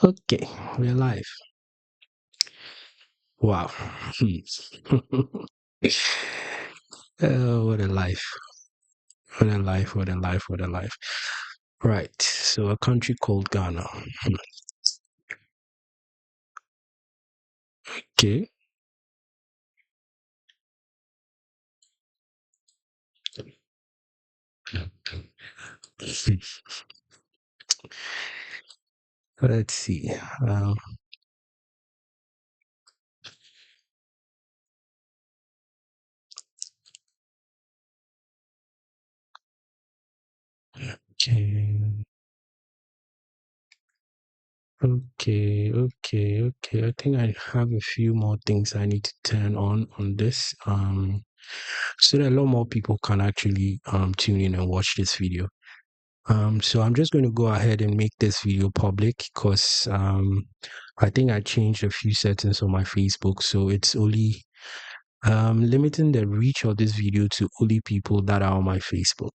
Okay, we're live. Wow. Oh, what a life. What a life, what a life, what a life. Right. So a country called Ghana. Okay. Let's see. Um, okay. Okay. I think I have a few more things I need to turn on this. So that a lot more people can actually tune in and watch this video. So I'm just going to go ahead and make this video public because I think I changed a few settings on my Facebook, so it's only limiting the reach of this video to only people that are on my Facebook.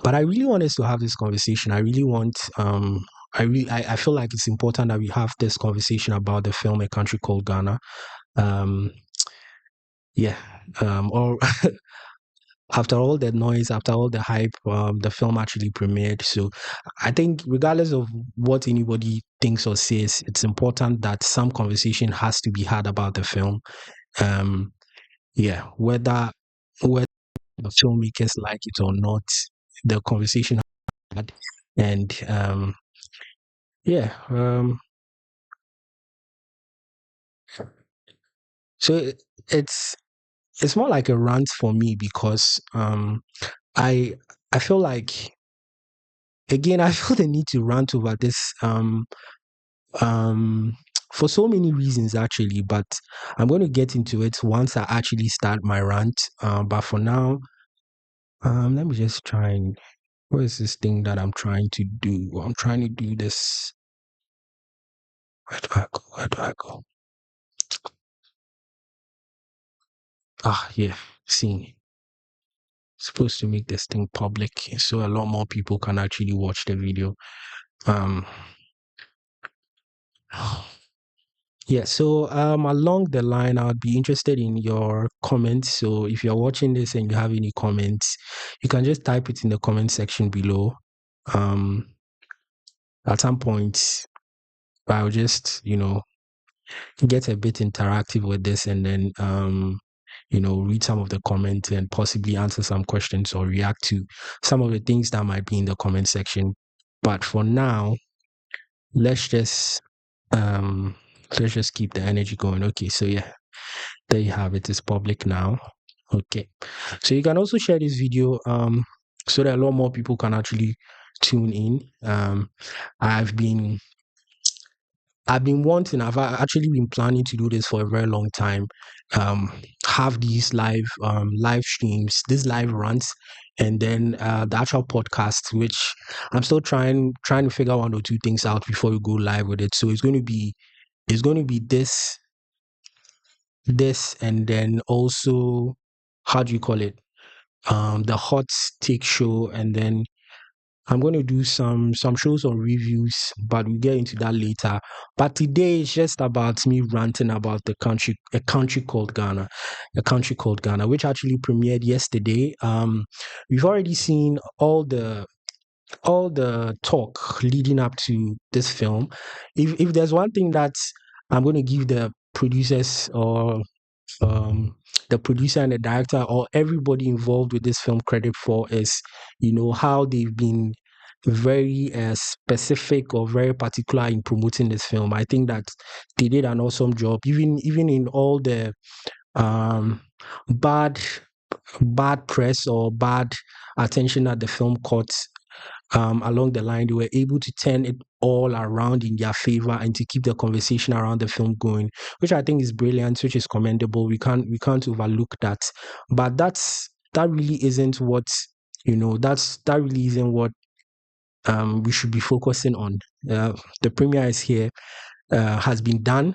But I really want us to have this conversation. I really want I feel like it's important that we have this conversation about the film A Country Called Ghana. Um yeah. Or after all the noise, after all the hype, the film actually premiered. So I think regardless of what anybody thinks or says, it's important that some conversation has to be had about the film. Um, yeah, whether the filmmakers like it or not, the conversation had, and yeah, so it's it's more like a rant for me because I I feel like again I feel the need to rant over this um for so many reasons actually, but I'm going to get into it once I actually start my rant. But for now, let me just try and what is this thing that I'm trying to do? I'm trying to do this. Where do I go? Where do I go? Ah, yeah. See, supposed to make this thing public so a lot more people can actually watch the video. Um, Yeah, so along the line, I'd be interested in your comments. So if you're watching this and you have any comments, you can just type it in the comment section below. Um, at some point, I'll just, get a bit interactive with this and then, read some of the comments and possibly answer some questions or react to some of the things that might be in the comment section. But for now, let's just um let's just keep the energy going. Okay, so yeah. There you have it. It's public now. Okay. So you can also share this video so that a lot more people can actually tune in. I've been actually been planning to do this for a very long time. Um have these live streams, these live runs, and then the actual podcast, which I'm still trying to figure one or two things out before we go live with it. So it's going to be this and then also how do you call it the hot take show, and then I'm going to do some shows or reviews, but we'll get into that later. But today is just about me ranting about a country called Ghana, which actually premiered yesterday. We've already seen all the talk leading up to this film. If there's one thing that I'm going to give the producers or um, the producer and the director or everybody involved with this film credit for is, how they've been very specific or very particular in promoting this film. I think that they did an awesome job, even in all the um, bad bad press or bad attention that the film caught along the line. They were able to turn it all around in their favor and to keep the conversation around the film going, which I think is brilliant, which is commendable. We can't overlook that. But that really isn't what that really isn't what we should be focusing on. The premiere is here, has been done,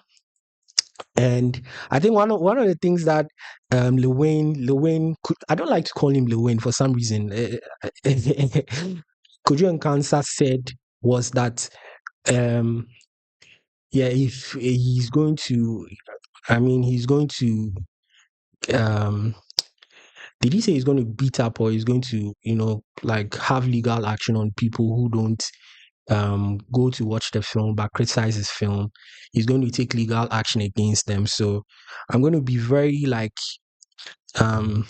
and I think one of the things that Lil Wayne I don't like to call him Lil Wayne for some reason. Kojo and Kansa said was that Um, yeah, if he's going to, I mean, he's going to. Um, did he say he's going to beat up, or he's going to, like have legal action on people who don't go to watch the film but criticize his film? He's going to take legal action against them. So I'm going to be very like um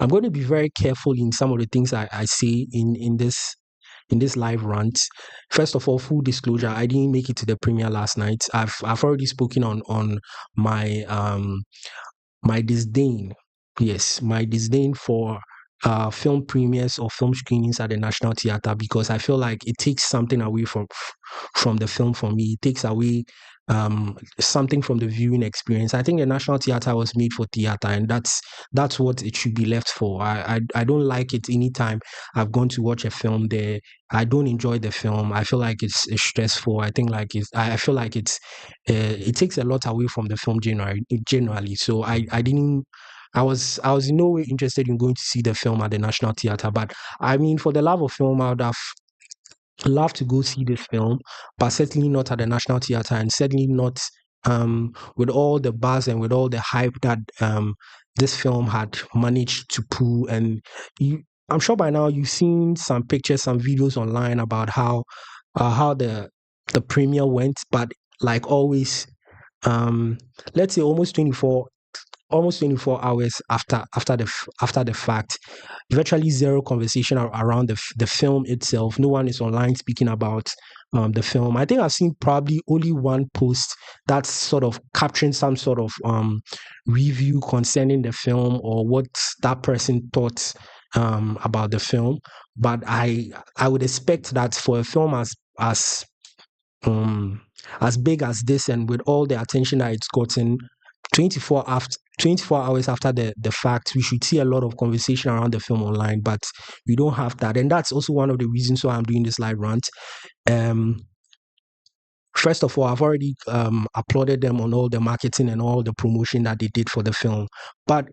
I'm going to be very careful in some of the things I say in this live rant. First of all, full disclosure, I didn't make it to the premiere last night. I've already spoken on my my disdain, yes, my disdain for film premieres or film screenings at the National Theatre, because I feel like it takes something away from the film for me. It takes away something from the viewing experience. I think the National Theatre was made for theatre, and that's what it should be left for. I don't like it anytime I've gone to watch a film there. I don't enjoy the film. I feel like it's stressful. I think like I feel like it takes a lot away from the film generally. So I didn't. I was in no way interested in going to see the film at the National Theatre. But I mean, for the love of film, I would have love to go see this film, but certainly not at the National Theatre, and certainly not with all the buzz and with all the hype that this film had managed to pull. And I'm sure by now you've seen some pictures, some videos online about how the premiere went. But like always, um, let's say almost 24 hours after the fact, virtually zero conversation around the film itself. No one is online speaking about the film. I think I've seen probably only one post that's sort of capturing some sort of review concerning the film, or what that person thought about the film. But I would expect that for a film um as big as this, and with all the attention that it's gotten, 24 hours after the fact, we should see a lot of conversation around the film online. But we don't have that, and that's also one of the reasons why I'm doing this live rant. um First of all, I've already applauded them on all the marketing and all the promotion that they did for the film. But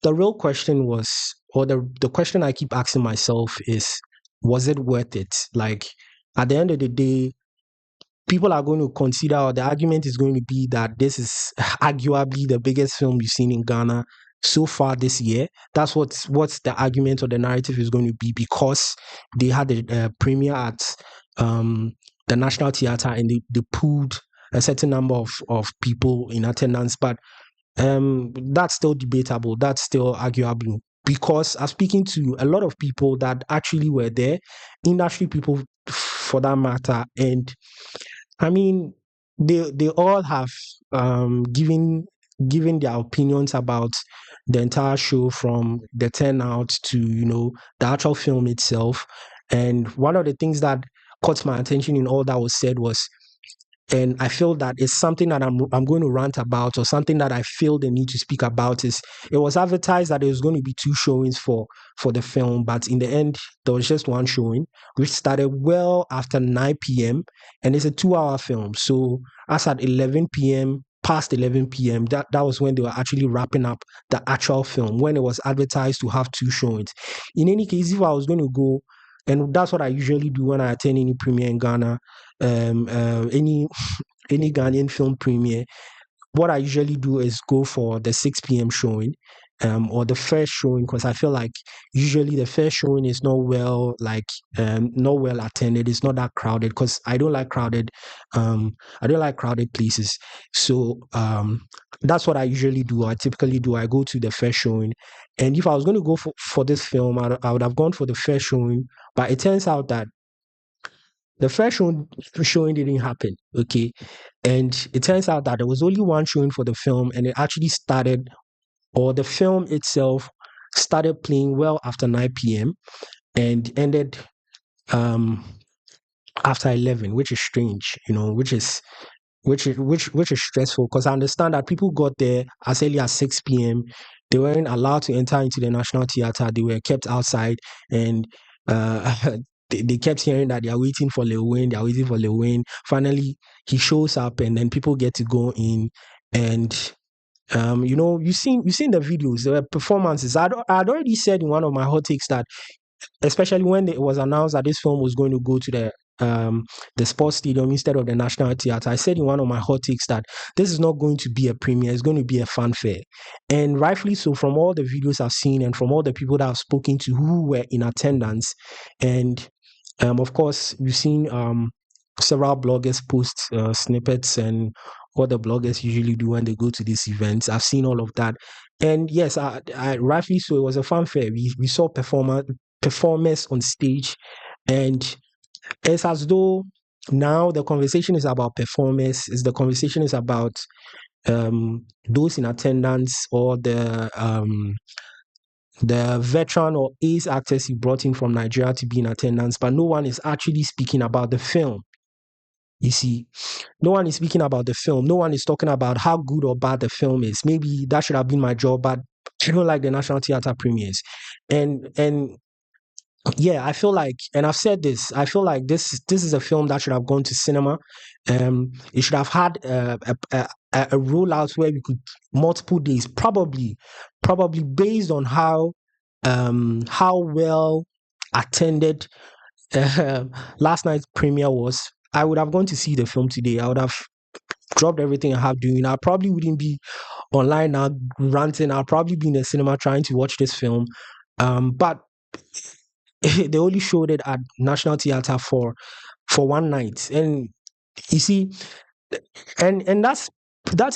the real question was, or the question I keep asking myself is, was it worth it? Like, at the end of the day, people are going to consider, or the argument is going to be, that this is arguably the biggest film you've seen in Ghana so far this year. That's what's the argument, or the narrative is going to be, because they had a premiere at um, the National Theatre, and they pulled a certain number of people in attendance. But that's still debatable. That's still arguable, because I'm speaking to a lot of people that actually were there, industry people for that matter. And I mean, they all have given their opinions about the entire show, from the turnout to the actual film itself. And one of the things that caught my attention in all that was said was, and I feel that it's something that I'm going to rant about, or something that I feel the need to speak about, is it was advertised that there was going to be two showings for the film, but in the end there was just one showing, which started well after 9 p.m. and it's a 2-hour film. So as at 11 p.m., past 11 p.m., that was when they were actually wrapping up the actual film, when it was advertised to have two showings. In any case, if I was going to go, and that's what I usually do when I attend any premiere in Ghana, any Ghanaian film premiere, what I usually do is go for the 6 p.m. showing, or the first showing, because I feel like usually the first showing is not well attended. It's not that crowded, because I don't like crowded places. So that's what I usually do. I typically do. I go to the first showing, and if I was going to go for this film, I would have gone for the first showing. But it turns out that the first showing didn't happen. Okay. And it turns out that there was only one showing for the film, and it actually started, or the film itself started playing well after 9 p.m. and ended um, after 11, which is strange, which is stressful, because I understand that people got there as early as 6 p.m. They weren't allowed to enter into the National Theatre. They were kept outside, and they kept hearing that they are waiting for Lil Wayne. They are waiting for Lil Wayne. Finally, he shows up, and then people get to go in. And you've seen the videos, the performances. I'd already said in one of my hot takes that, especially when it was announced that this film was going to go to the the sports stadium instead of the National Theatre. I said in one of my hot takes that this is not going to be a premiere, it's going to be a fanfare. And rightfully so, from all the videos I've seen and from all the people that I've spoken to who were in attendance. And of course, we've seen several bloggers post snippets and what the bloggers usually do when they go to these events. I've seen all of that. And yes, I rightfully so, it was a fanfare. We saw performers on stage, and it's as though now the conversation is about performers, is the conversation is about those in attendance, or the veteran or ace actors he brought in from Nigeria to be in attendance, but no one is actually speaking about the film. You see, no one is speaking about the film. No one is talking about how good or bad the film is. Maybe that should have been my job, but I don't like the National Theatre premieres. And yeah, I feel like, and I've said this, I feel like this is a film that should have gone to cinema. It should have had a rollout where we could multiple days, probably based on how well attended uh, last night's premiere was. I would have gone to see the film today. I would have dropped everything I have doing. I probably wouldn't be online now ranting. I'll probably be in the cinema trying to watch this film. But they only showed it at National Theatre for one night. And you see, and that's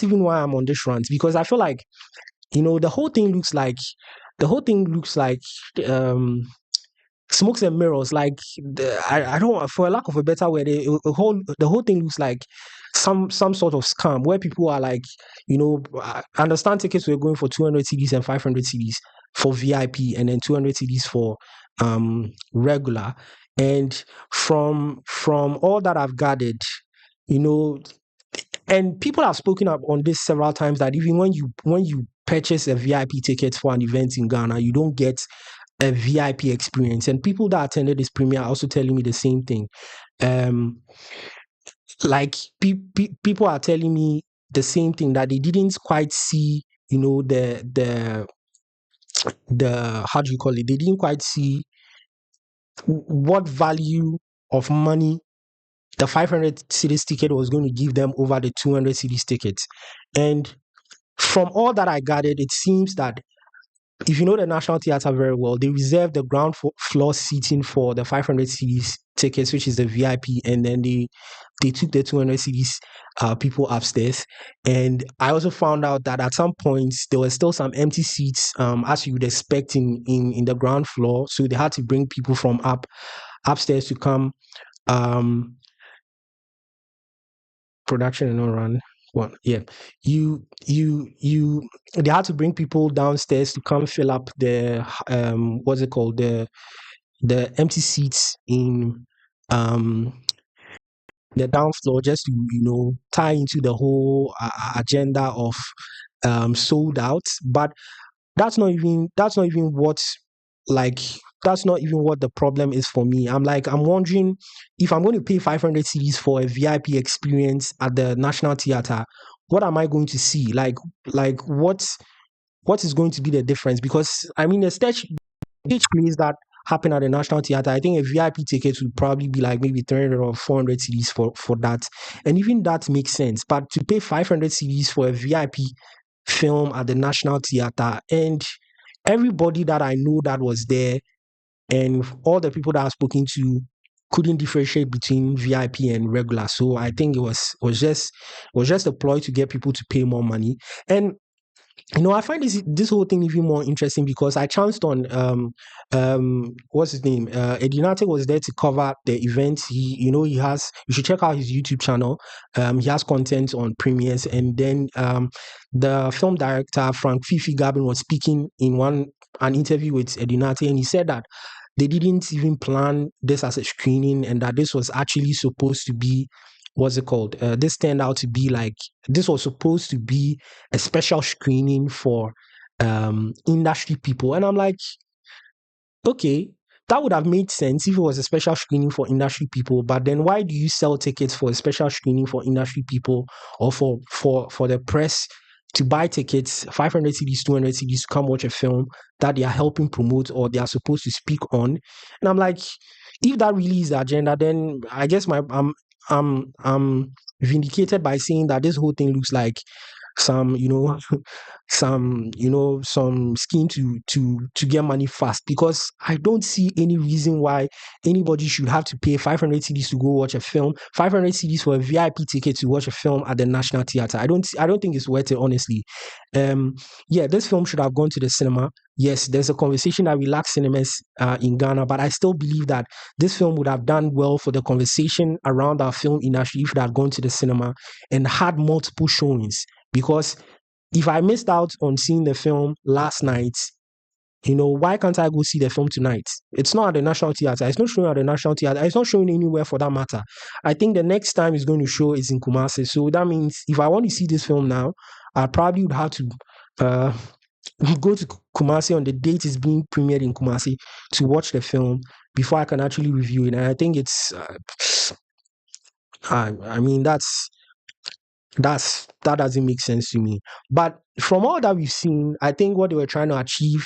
even why I'm on this rant, because I feel like, the whole thing looks like smokes and mirrors. Like, I don't, for a lack of a better word, the whole thing looks like some sort of scam where people are like, I understand tickets were going for 200 cedis and 500 cedis for VIP, and then 200 cedis for regular. And from all that I've gathered, you know and people have spoken up on this several times, that even when you purchase a VIP ticket for an event in Ghana, you don't get a VIP experience. And people that attended this premiere are also telling me the same thing. Um, like people are telling me the same thing, that they didn't quite see, the how do you call it? They didn't quite see what value of money the 500 cities ticket was going to give them over the 200 cities tickets. And from all that I gathered, it seems that if you know the National Theatre very well, they reserve the ground floor seating for the 500 cities tickets, which is the VIP, and then they took the 200 cities people upstairs. And I also found out that at some points there were still some empty seats, as you would expect in the ground floor. So they had to bring people from upstairs to come. Production and all run one, yeah. You they had to bring people downstairs to come fill up the what's it called, the empty seats in the down floor, just to tie into the whole agenda of sold out. But that's not even what, like, that's not even what the problem is for me. I'm wondering, if I'm going to pay 500 cedis for a VIP experience at the National Theatre, what am I going to see? Like what is going to be the difference? Because I mean, the stage plays that happen at the National Theatre, I think a VIP ticket would probably be like maybe 300 or 400 cedis for that. And even that makes sense. But to pay 500 cedis for a VIP film at the National Theatre, and everybody that I know that was there, and all the people that I've spoken to, couldn't differentiate between VIP and regular. So I think it was just a ploy to get people to pay more money. And I find this whole thing even more interesting, because I chanced on what's his name? Edinate was there to cover the event. You should check out his YouTube channel. He has content on premieres. And then the film director Frank Fifi Gabin was speaking in an interview with Edinate, and he said that they didn't even plan this as a screening, and that this was actually supposed to be, what's it called? This turned out to be like, this was supposed to be a special screening for industry people. And I'm like, okay, that would have made sense if it was a special screening for industry people. But then why do you sell tickets for a special screening for industry people, or for the press to buy tickets, 500 cedis, 200 cedis, to come watch a film that they are helping promote or they are supposed to speak on? And I'm like, if that really is the agenda, then I guess I'm vindicated by saying that this whole thing looks like some, some scheme to get money fast, because I don't see any reason why anybody should have to pay 500 cedis to go watch a film, 500 cedis for a VIP ticket to watch a film at the National Theatre. I don't think it's worth it, honestly. Yeah, this film should have gone to the cinema. Yes, there's a conversation that we lack cinemas in Ghana, but I still believe that this film would have done well for the conversation around our film industry if it had gone to the cinema and had multiple showings. Because if I missed out on seeing the film last night, why can't I go see the film tonight? It's not at the National Theatre. It's not showing at the National Theatre. It's not showing anywhere for that matter. I think the next time it's going to show is in Kumasi. So that means if I want to see this film now, I probably would have to uh, go to Kumasi on the date it's being premiered in Kumasi to watch the film before I can actually review it. And I think it's, I mean, that doesn't make sense to me. But from all that we've seen, I think what they were trying to achieve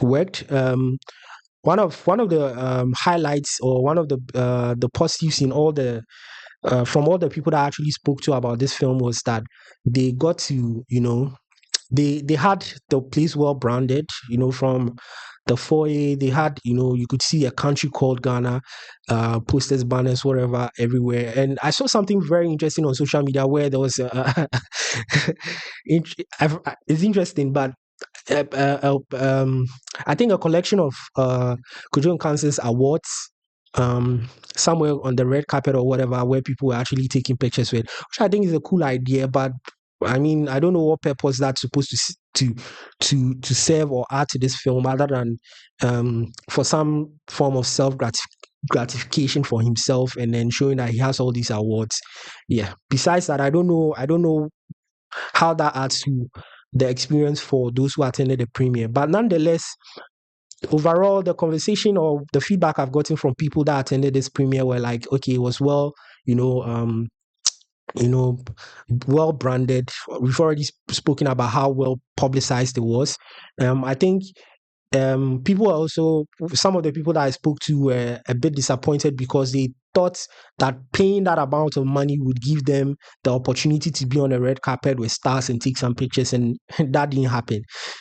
worked. One of the highlights, or one of the positives in all the from all the people that I actually spoke to about this film, was that they got to, they had the place well branded, from the foyer. They had, you could see a country called Ghana, posters, banners, whatever, everywhere. And I saw something very interesting on social media where there was it's interesting, but I think a collection of Kojo Council's awards, somewhere on the red carpet or whatever, where people were actually taking pictures with, which I think is a cool idea. But I mean, I don't know what purpose that's supposed to serve or add to this film, other than for some form of gratification for himself, and then showing that he has all these awards. Yeah. Besides that, I don't know how that adds to the experience for those who attended the premiere. But nonetheless, overall, the conversation or the feedback I've gotten from people that attended this premiere were like, okay, it was well, you know, you know, well branded. We've already spoken about how well publicized it was. I think people are also, some of the people that I spoke to were a bit disappointed because they thought that paying that amount of money would give them the opportunity to be on a red carpet with stars and take some pictures, and that didn't happen.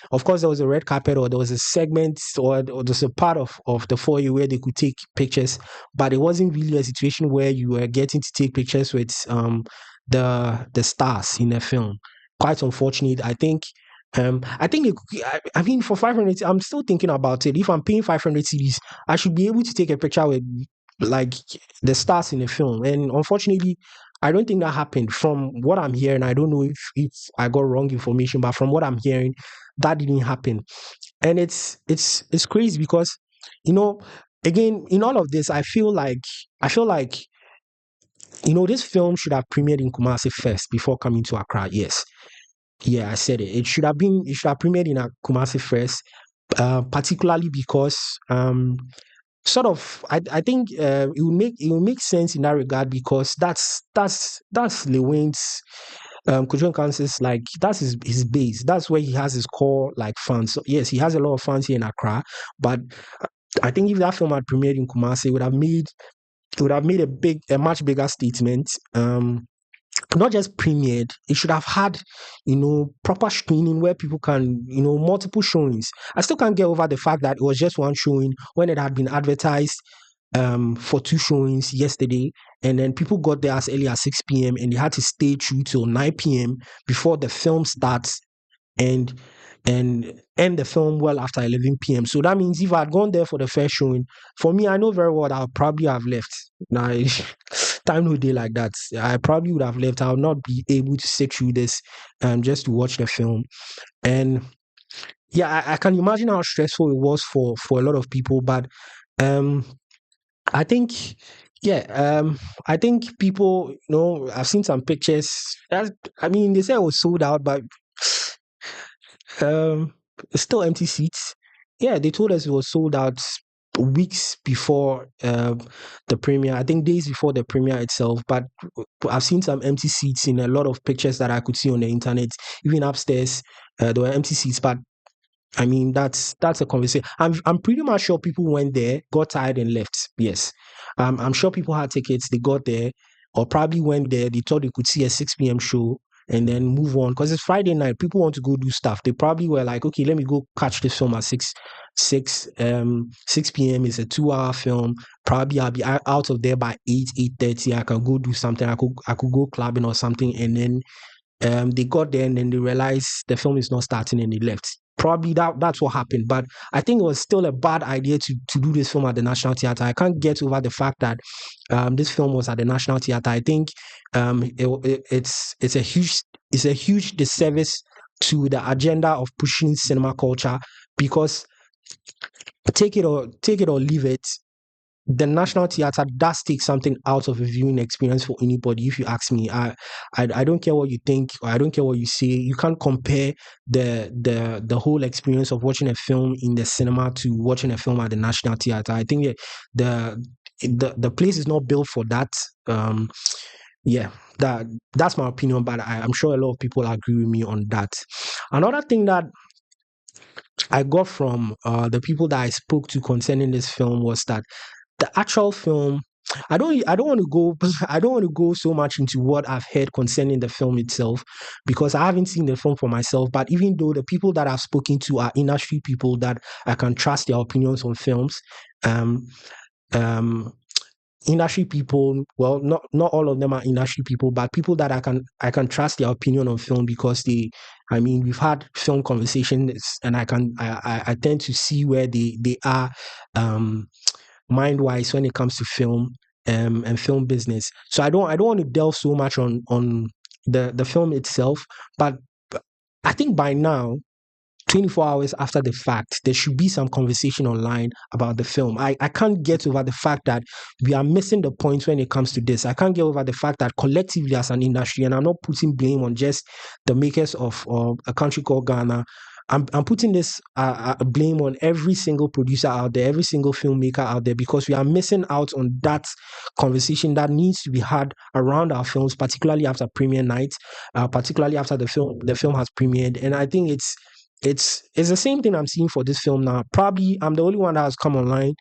Of course, there was a red carpet, or there was a segment, or there was a part of the foyer where they could take pictures, but it wasn't really a situation where you were getting to take pictures with the stars in a film. Quite unfortunate. I mean, for 500, I'm still thinking about it. If I'm paying 500 CDs, I should be able to take a picture with like the stars in the film. And unfortunately, I don't think that happened. From what I'm hearing, I don't know if I got wrong information, but from what I'm hearing, that didn't happen. And it's crazy because, you know, again, in all of this, I feel like this film should have premiered in Kumasi first before coming to Accra. Yes. Yeah, I said it. It should have premiered in Kumasi first, particularly because sort of I think it will make sense in that regard, because that's Lil Wayne's Kojo Kansas, like that's his base. That's where he has his core like fans. So yes, he has a lot of fans here in Accra, but I think if that film had premiered in Kumasi, it would have made a much bigger statement. Not just premiered, it should have had, proper screening where people can, multiple showings. I still can't get over the fact that it was just one showing when it had been advertised for two showings yesterday, and then people got there as early as 6 p.m. and they had to stay through till 9 p.m. before the film starts, and end the film well after 11 p.m. So that means if I had gone there for the first showing, for me, I know very well that I'll probably have left. Now, time no day like that. I probably would have left. I would not be able to sit through this just to watch the film. And yeah, I can imagine how stressful it was for a lot of people. But um, I think, yeah, I think people, I've seen some pictures. I mean, they said it was sold out, but Um, still empty seats. Yeah, they told us it was sold out weeks before the premiere. I think days before the premiere itself. But I've seen some empty seats in a lot of pictures that I could see on the internet. Even upstairs, there were empty seats. But I mean, that's a conversation. I'm pretty much sure people went there, got tired, and left. Yes, I'm sure people had tickets. They got there, or probably went there. They thought they could see a 6 p.m. show and then move on because it's Friday night. People want to go do stuff. They probably were like, okay, let me go catch this film at 6 p.m. It's a 2 hour film. Probably I'll be out of there by 8:30. I can go do something. I could go clubbing or something, and then they got there and then they realized the film is not starting and they left. Probably that's what happened. But I think it was still a bad idea to do this film at the National Theatre. I can't get over the fact that this film was at the National Theatre. I think it's a huge disservice to the agenda of pushing cinema culture because take it or leave it, the National Theatre does take something out of a viewing experience for anybody. If you ask me, I don't care what you think or I don't care what you say. You can't compare the whole experience of watching a film in the cinema to watching a film at the National Theatre. I think the the place is not built for that. Yeah, that's my opinion, but I'm sure a lot of people agree with me on that. Another thing that I got from the people that I spoke to concerning this film was that the actual film, I don't want to go I don't want to go so much into what I've heard concerning the film itself because I haven't seen the film for myself. But even though the people that I've spoken to are industry people that I can trust their opinions on films, um um industry people, well, not all of them are industry people, but people that I can trust their opinion on film because I mean, we've had film conversations and I tend to see where they are um mind wise when it comes to film and film business. So I don't want to delve so much on the film itself, but I think by now 24 hours after the fact, there should be some conversation online about the film. I can't get over the fact that we are missing the point when it comes to this. I can't get over the fact that collectively as an industry, and I'm not putting blame on just the makers of A Country Called Ghana. I'm putting this blame on every single producer out there, every single filmmaker out there, because we are missing out on that conversation that needs to be had around our films, particularly after premiere night, particularly after the film has premiered. And I think it's the same thing I'm seeing for this film now. Probably I'm the only one that has come online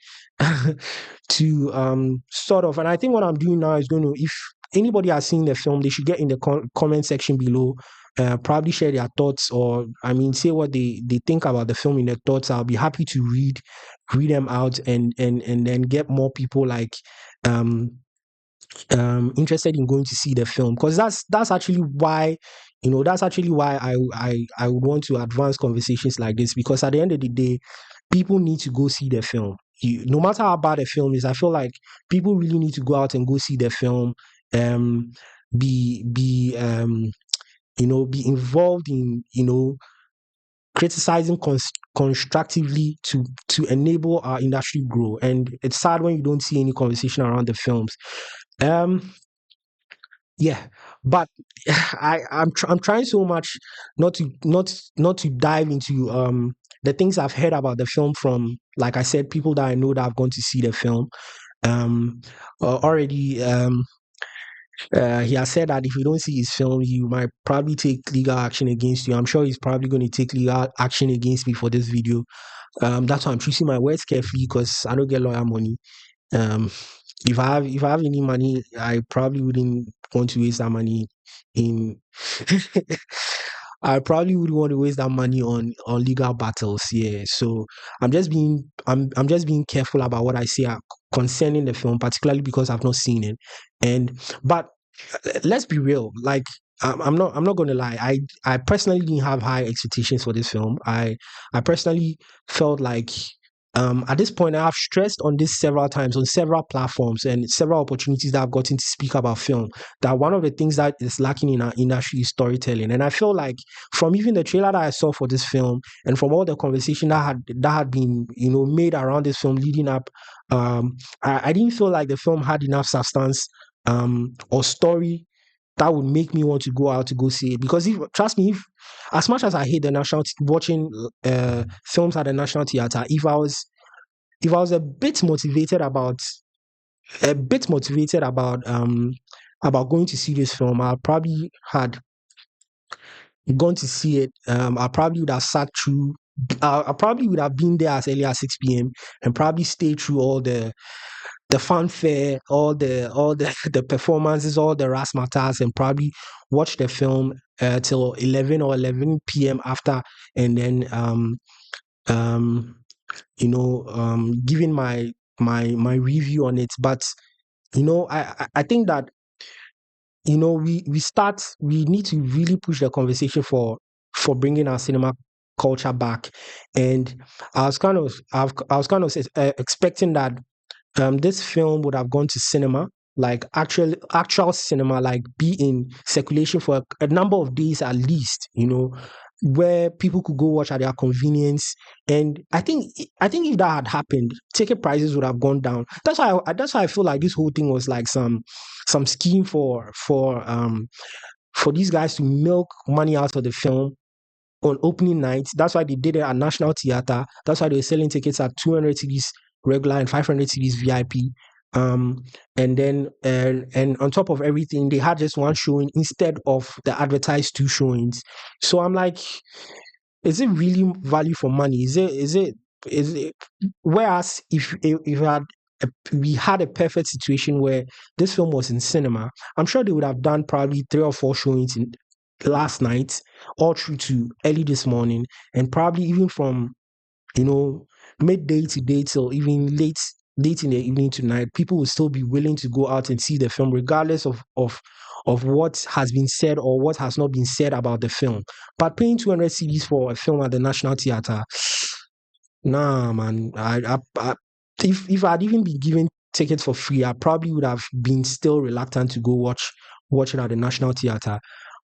to sort of, and I think what I'm doing now is going to, if anybody has seen the film, they should get in the comment section below. Probably share their thoughts, or I mean, say what they think about the film in their thoughts. I'll be happy to read them out and then get more people like um interested in going to see the film, because that's actually why, that's actually why I would want to advance conversations like this, because at the end of the day, people need to go see the film. No matter how bad a film is, I feel like people really need to go out and go see the film. um be be involved in criticizing constructively to enable our industry grow. And it's sad when you don't see any conversation around the films. um yeah, but I'm trying so much not to dive into the things I've heard about the film from, like I said, people that I know that have gone to see the film. um Already, he has said that if you don't see his film, he might probably take legal action against you. I'm sure he's probably going to take legal action against me for this video. That's why I'm choosing my words carefully, because I don't get lawyer money. um if I have any money, I probably wouldn't want to waste that money in I probably would want to waste that money on legal battles. Yeah. So I'm just being careful about what I say concerning the film, particularly because I've not seen it. And but let's be real, like, I'm not going to lie. I personally didn't have high expectations for this film. I personally felt like, at this point, I have stressed on this several times on several platforms and several opportunities that I've gotten to speak about film, that one of the things that is lacking in our industry is storytelling. And I feel like from even the trailer that I saw for this film, and from all the conversation that had been made around this film leading up, I didn't feel like the film had enough substance or story that would make me want to go out to go see it. Because, if trust me, if as much as I hate the watching films at the National Theatre, if I was a bit motivated about going to see this film, I probably had gone to see it. I probably would have sat through I probably would have been there as early as 6 p.m. and probably stay through all the fanfare, all the the performances, all the razzmatazz, and probably watch the film till 11 or 11 p.m. after, and then um giving my review on it. But I think that we need to really push the conversation for bringing our cinema culture back. And I was kind of expecting that this film would have gone to cinema, like actual cinema, like be in circulation for a number of days at least, where people could go watch at their convenience. And I think if that had happened, ticket prices would have gone down. That's why I feel like this whole thing was like some scheme for these guys to milk money out of the film on opening night. That's why they did it at National Theatre. That's why they were selling tickets at 200 cedis regular and 500 cedis VIP. Um, and then and on top of everything, they had just one showing instead of the advertised two showings. So I'm like, is it really value for money? Is it whereas we had a perfect situation where this film was in cinema, I'm sure they would have done probably 3 or 4 showings in last night, all through to early this morning, and probably even from you know midday to day till even late in the evening tonight. People will still be willing to go out and see the film, regardless of what has been said or what has not been said about the film. But paying 200 CDs for a film at the National Theatre, nah, man. If I'd even been given tickets for free, I probably would have been still reluctant to go watch it at the National Theatre.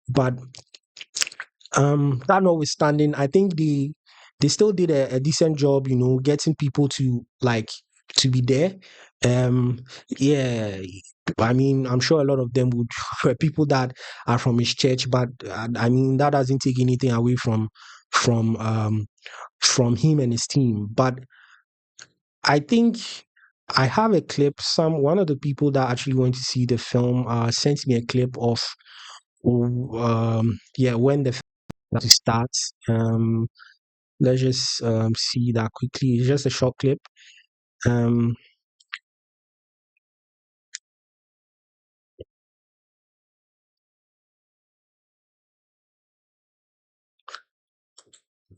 But that notwithstanding, I think they still did a decent job, getting people to be there. Yeah, I mean, I'm sure a lot of them would were people that are from his church, but I mean that doesn't take anything away from um from him and his team. But I think I have a clip. One of the people that actually went to see the film sent me a clip of yeah, when the film starts. Let's just see that quickly. It's just a short clip. Um,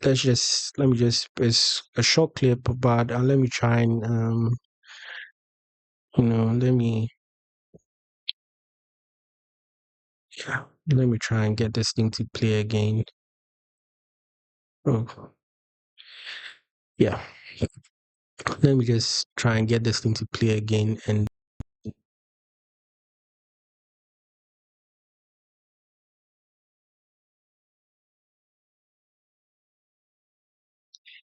let me just it's a short clip, but let me try and let me yeah, let me try and get this thing to play again. Oh, yeah. Let me just try and get this thing to play again. And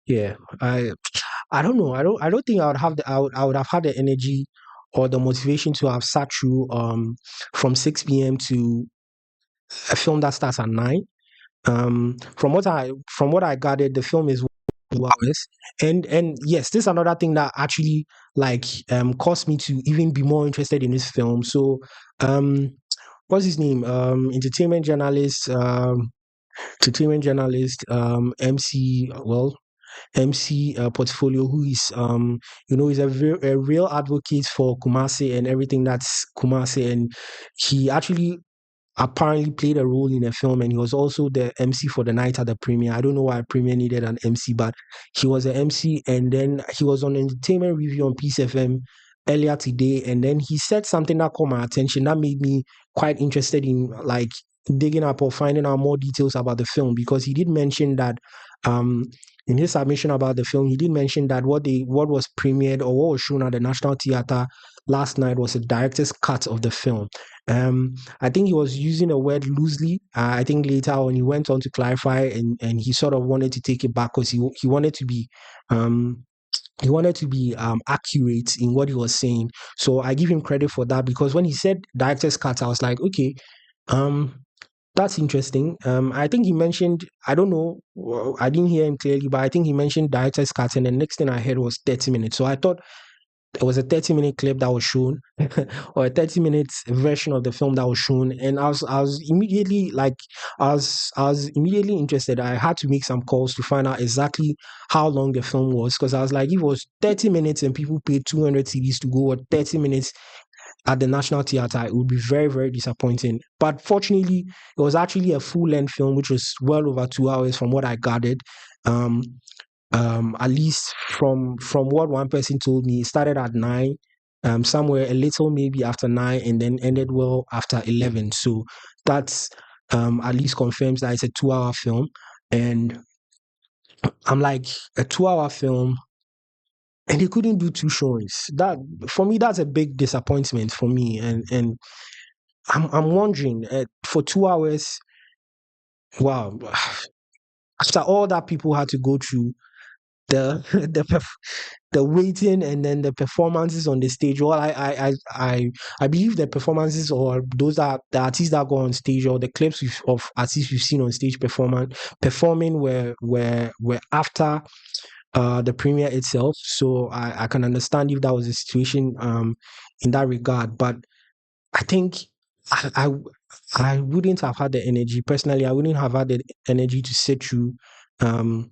yeah, I don't know. I don't think I would have I would have had the energy or the motivation to have sat through from 6 p.m. to a film that starts at 9. From what I gathered, the film is 2 hours. And yes, this is another thing that actually like caused me to even be more interested in this film. So um what's his name? Entertainment journalist, MC, well, MC Portfolio, who is is a real advocate for Kumasi and everything that's Kumasi, and he actually apparently played a role in a film, and he was also the MC for the night at the premiere. I don't know why premiere needed an MC, but he was an MC, and then he was on entertainment review on Peace FM earlier today, and then he said something that caught my attention that made me quite interested in like digging up or finding out more details about the film, because he did mention that um in his submission about the film, he did mention that what was premiered or what was shown at the National Theatre last night was a director's cut of the film. I think he was using a word loosely. I think later on he went on to clarify, and he sort of wanted to take it back because he wanted to be um, accurate in what he was saying. So I give him credit for that, because when he said director's cut, I was like, okay, um, that's interesting. I think he mentioned, I don't know, I didn't hear him clearly, but I think he mentioned director's cut, and the next thing I heard was 30 minutes. So I thought it was a 30-minute clip that was shown, or a 30 minutes version of the film that was shown, and I was immediately like, I was immediately interested. I had to make some calls to find out exactly how long the film was, because I was like, if it was 30 minutes and people paid 200 CDs to go watch 30 minutes at the National Theatre, it would be very, very disappointing. But fortunately, it was actually a full length film, which was well over 2 hours from what I gathered. Um, at least from what one person told me, it started at 9, somewhere a little maybe after 9, and then ended well after 11. So that's at least confirms that it's a 2 hour film. And I'm like, a 2 hour film, and they couldn't do two showings. That, for me, that's a big disappointment for me. And I'm wondering, for 2 hours, wow, after all that people had to go through, the the waiting and then the performances on the stage. Well, I believe the performances, or those that the artists that go on stage, or the clips of artists you've seen on stage performing were after the premiere itself. So I can understand if that was the situation in that regard. But I think I, I I wouldn't have had the energy personally. I wouldn't have had the energy to um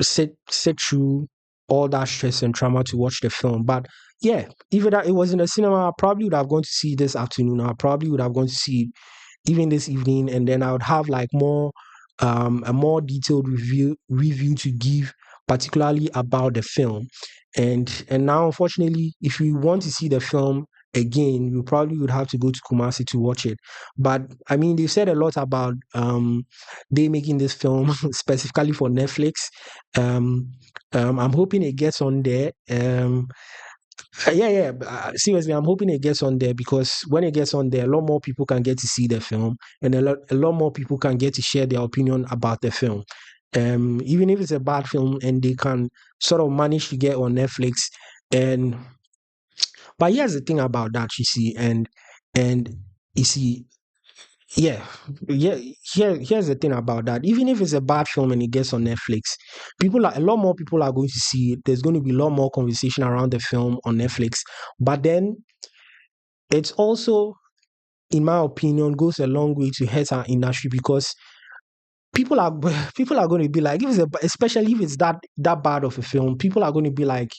sit through all that stress and trauma to watch the film. But yeah, even that it was in the cinema, I probably would have gone to see it this afternoon. I probably would have gone to see it even this evening, and then I would have like more a more detailed review to give, particularly about the film. And now, unfortunately, if you want to see the film again, you probably would have to go to Kumasi to watch it. But I mean, they said a lot about they making this film specifically for Netflix. um I'm hoping it gets on there. Yeah, seriously, I'm hoping it gets on there, because when it gets on there, a lot more people can get to see the film, and a lot more people can get to share their opinion about the film. Even if it's a bad film, and they can sort of manage to get on Netflix. And but here's the thing about that, you see, and you see, yeah, yeah. Here's the thing about that. Even if it's a bad film and it gets on Netflix, a lot more people are going to see it. There's going to be a lot more conversation around the film on Netflix. But then it's also, in my opinion, goes a long way to hurt our industry, because people are people are going to be like, especially if it's that bad of a film, people are going to be like,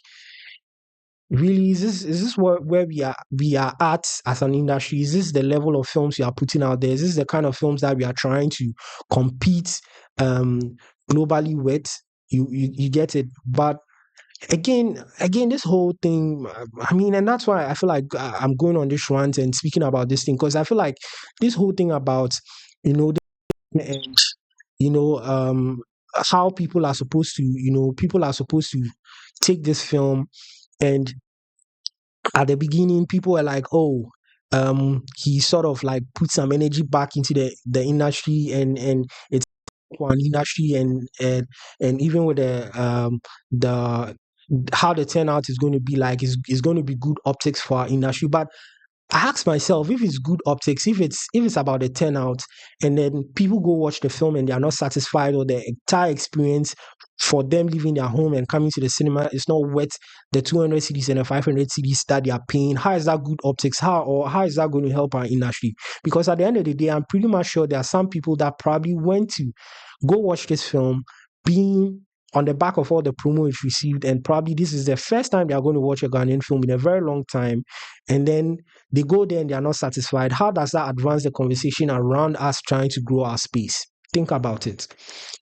really, is this where we are at as an industry? Is this the level of films we are putting out there? Is this the kind of films that we are trying to compete um globally with? You get it. But again, this whole thing, I mean, and that's why I feel like I'm going on this rant and speaking about this thing, because I feel like this whole thing about, and you know um how people are supposed to take this film. And at the beginning, people were like, oh, he sort of like put some energy back into the industry, and it's one industry. And even with the how the turnout is going to be like, is going to be good optics for our industry. But I ask myself, if it's good optics, if it's about the turnout, and then people go watch the film and they are not satisfied, or the entire experience for them leaving their home and coming to the cinema is not worth the 200 CDs and the 500 CDs that they are paying, how is that good optics? How is that going to help our industry? Because at the end of the day, I'm pretty much sure there are some people that probably went to go watch this film, being on the back of all the promo it received, and probably this is the first time they are going to watch a Ghanaian film in a very long time, and then they go there and they are not satisfied. How does that advance the conversation around us trying to grow our space? Think about it.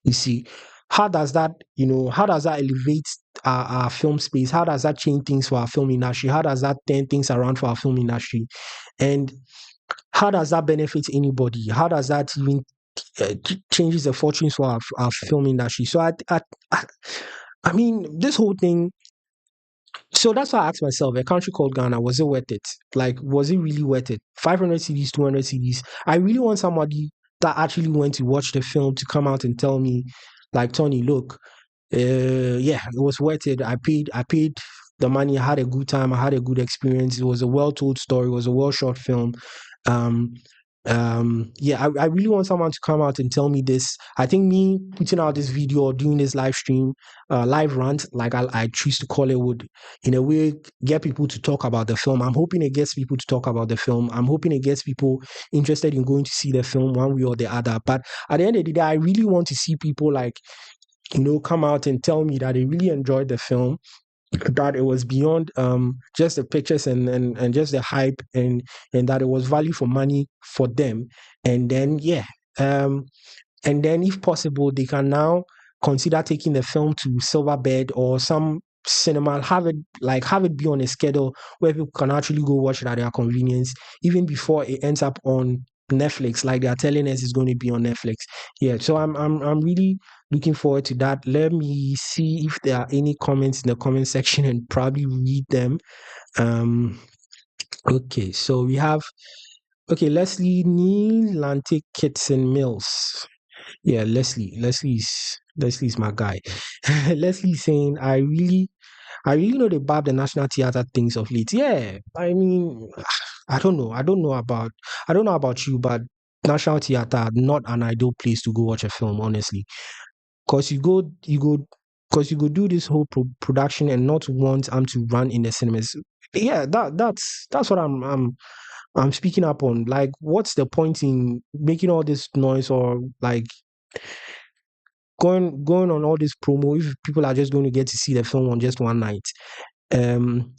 You see, how does that elevate our film space? How does that change things for our film industry? How does that turn things around for our film industry? And how does that benefit anybody? How does that even changes the fortunes for our film industry? So I I mean, this whole thing, so that's why I asked myself, a country called Ghana, was it worth it? Like, was it really worth it? 500 CDs, 200 CDs. I really want somebody that actually went to watch the film to come out and tell me, like, Tony, look, yeah, it was worth it. I paid the money. I had a good time. I had a good experience. It was a well told story. It was a well shot film. Um, Yeah, I really want someone to come out and tell me this. I think me putting out this video or doing this live stream, live rant, like I choose to call it, would in a way get people to talk about the film. I'm hoping it gets people to talk about the film. I'm hoping it gets people interested in going to see the film one way or the other. But at the end of the day, I really want to see people like, come out and tell me that they really enjoyed the film, that it was beyond just the pictures and just the hype, and that it was value for money for them. And then um and then if possible they can now consider taking the film to Silverbed or some cinema, have it be on a schedule where people can actually go watch it at their convenience, even before it ends up on Netflix, like they are telling us it's going to be on Netflix. Yeah, so I'm really looking forward to that. Let me see if there are any comments in the comment section and probably read them. um okay, so we have, okay, Leslie Neil Lantic Kitson Mills. Yeah, Leslie's my guy. Leslie's saying, I really know the Bab the National Theatre things of late. Yeah, I mean, I don't know about you, but National Theatre not an ideal place to go watch a film, honestly. Cause cause you go do this whole production and not want to run in the cinemas. Yeah, that's what I'm speaking up on. Like, what's the point in making all this noise, or like going on all this promo if people are just going to get to see the film on just one night? Um,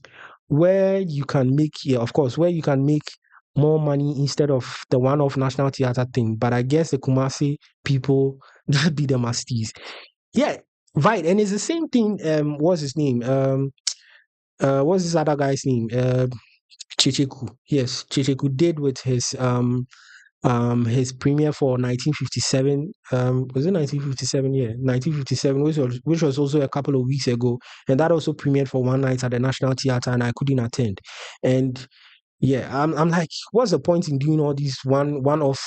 where you can make, yeah, of course, where you can make more money instead of the one-off National Theatre thing. But I guess the Kumasi people that be the masties. Yeah, right. And it's the same thing. What's his name? What's this other guy's name? Checheku. Yes, Checheku did with his premiere for 1957. Was it 1957? Yeah, 1957, which was also a couple of weeks ago, and that also premiered for one night at the National Theatre, and I couldn't attend. And yeah, I'm like, what's the point in doing all these one-off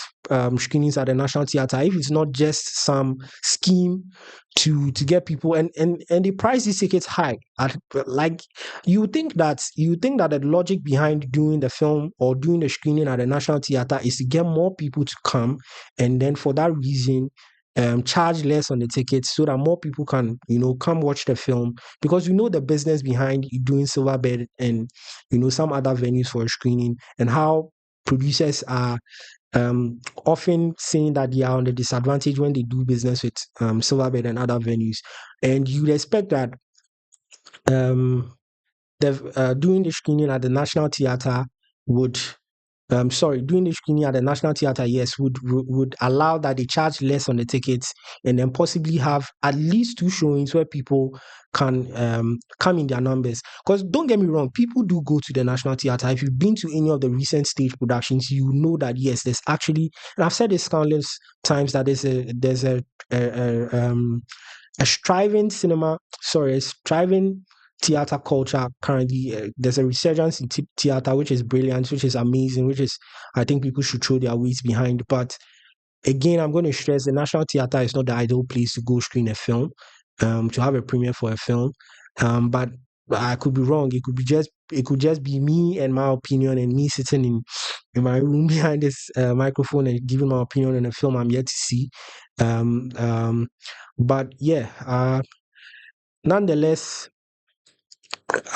screenings at the National Theatre if it's not just some scheme to get people, and they price these tickets high at, like, you think that the logic behind doing the film or doing the screening at the National Theatre is to get more people to come, and then for that reason charge less on the tickets so that more people can come watch the film, because the business behind doing Silverbed and some other venues for a screening, and how producers are often saying that they are on the disadvantage when they do business with Silverbed and other venues. And you'd expect that um, doing the screening at the National Theatre would doing the screening at the National Theatre, yes, would allow that they charge less on the tickets, and then possibly have at least two showings where people can come in their numbers. Because don't get me wrong, people do go to the National Theatre. If you've been to any of the recent stage productions, you know that yes, there's actually, and I've said this countless times, that a, a striving cinema, sorry, a striving theater culture currently. There's a resurgence in theater, which is brilliant, which is amazing, which is, I think people should throw their weight behind. But again, I'm going to stress the National Theatre is not the ideal place to go screen a film, to have a premiere for a film. But I could be wrong. It could just be me and my opinion, and me sitting in my room behind this microphone and giving my opinion on a film I'm yet to see. Um, um, but yeah, nonetheless,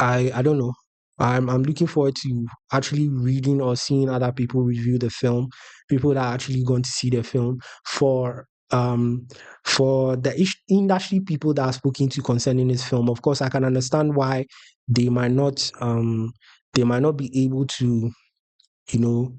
I don't know. I'm looking forward to actually reading or seeing other people review the film, people that are actually going to see the film, for the industry people that are spoken to concerning this film. Of course, I can understand why they might not they might not be able to, you know,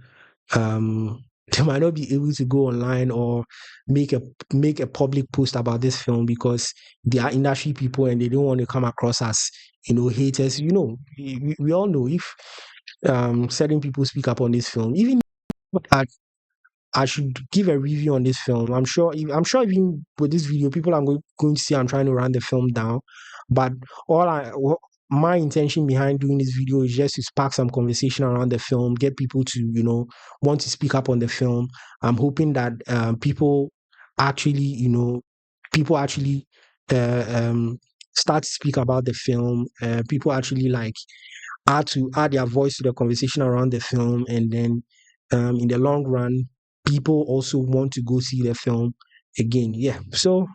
um they might not be able to go online or make a public post about this film, because they are industry people and they don't want to come across as haters. We all know, if certain people speak up on this film, even I should give a review on this film. I'm sure even with this video, people are going to see I'm trying to run the film down. But my intention behind doing this video is just to spark some conversation around the film, get people to want to speak up on the film. I'm hoping that actually, people actually uh, um, start to speak about the film. People actually like add their voice to the conversation around the film, and then in the long run, people also want to go see the film again. Yeah. So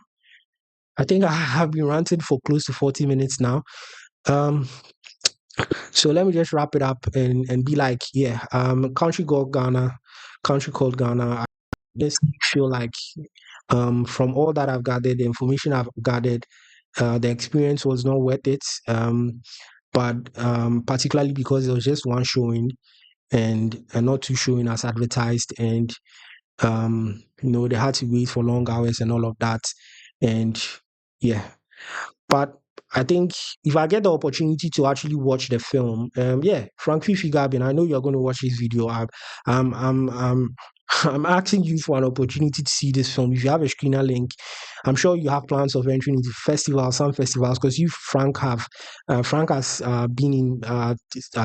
I think I have been ranting for close to 40 minutes now. Um, so let me just wrap it up and be like, yeah, country called Ghana. I just feel like from all that I've gathered, the information I've gathered, the experience was not worth it. But particularly because there was just one showing and not two showing as advertised, and they had to wait for long hours and all of that, and yeah. But I think if I get the opportunity to actually watch the film, yeah, Frank Fifi Gabin, I know you're going to watch this video. I'm I'm asking you for an opportunity to see this film. If you have a screener link, I'm sure you have plans of entering into festivals, some festivals, because you, Frank, have Frank has been in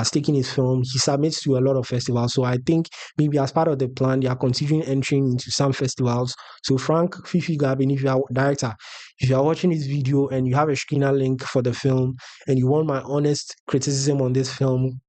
taking his film. He submits to a lot of festivals, so I think maybe as part of the plan, they are considering entering into some festivals. So Frank Fifi Gabin, if you are director, if you are watching this video and you have a screener link for the film and you want my honest criticism on this film,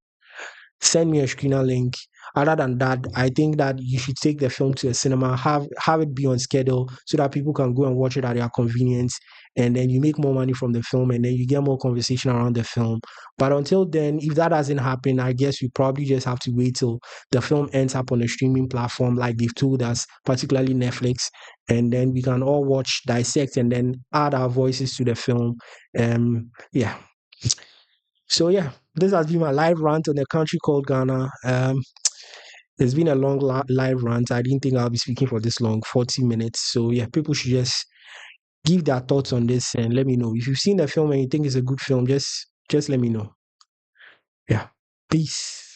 send me a screener link. Other than that, I think that you should take the film to a cinema, have it be on schedule so that people can go and watch it at their convenience, and then you make more money from the film, and then you get more conversation around the film. But until then, if that doesn't happen, I guess we probably just have to wait till the film ends up on a streaming platform like they've told us, particularly Netflix, and then we can all watch, dissect, and then add our voices to the film. Yeah. So yeah, this has been my live rant on a country called Ghana. It's been a long live rant. I didn't think I'll be speaking for this long, 40 minutes. So yeah, people should just give their thoughts on this and let me know. If you've seen the film and you think it's a good film, just let me know. Yeah. Peace.